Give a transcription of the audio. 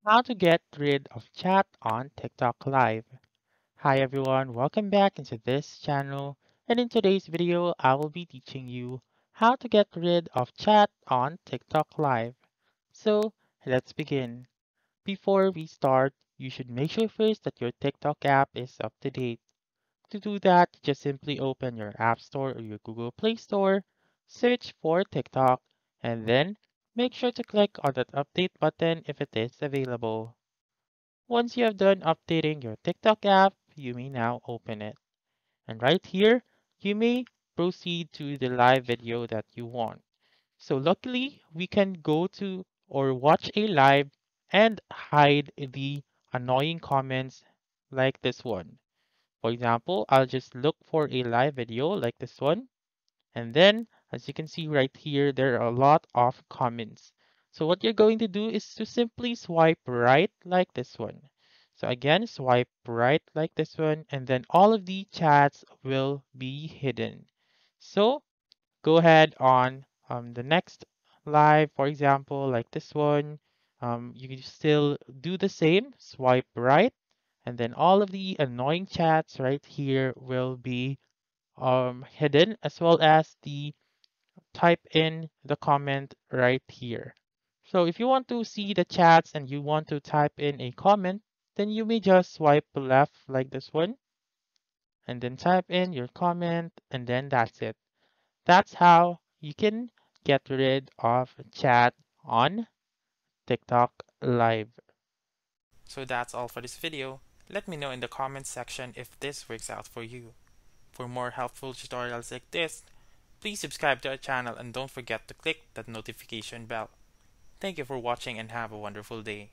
How to get rid of chat on TikTok Live. Hi everyone, welcome back into this channel, and in today's video I will be teaching you how to get rid of chat on TikTok Live. So let's begin. Before we start, you should make sure first that your TikTok app is up to date. To do that, just simply open your App Store or your Google Play Store, search for TikTok, and then make sure to click on that update button if it is available. Once you have done updating your TikTok app, you may now open it. And right here, you may proceed to the live video that you want. So luckily, we can go to or watch a live and hide the annoying comments like this one. For example, I'll just look for a live video like this one. And then, as you can see right here, there are a lot of comments. So what you're going to do is to simply swipe right like this one. So again, swipe right like this one, and then all of the chats will be hidden. So go ahead on the next live, for example, like this one. You can still do the same, swipe right, and then all of the annoying chats right here will be hidden, as well as the type in the comment right here. So if you want to see the chats and you want to type in a comment, then you may just swipe left like this one and then type in your comment, and then that's it. That's how you can get rid of chat on TikTok Live. So that's all for this video. Let me know in the comments section if this works out for you. For more helpful tutorials like this, please subscribe to our channel and don't forget to click that notification bell. Thank you for watching and have a wonderful day.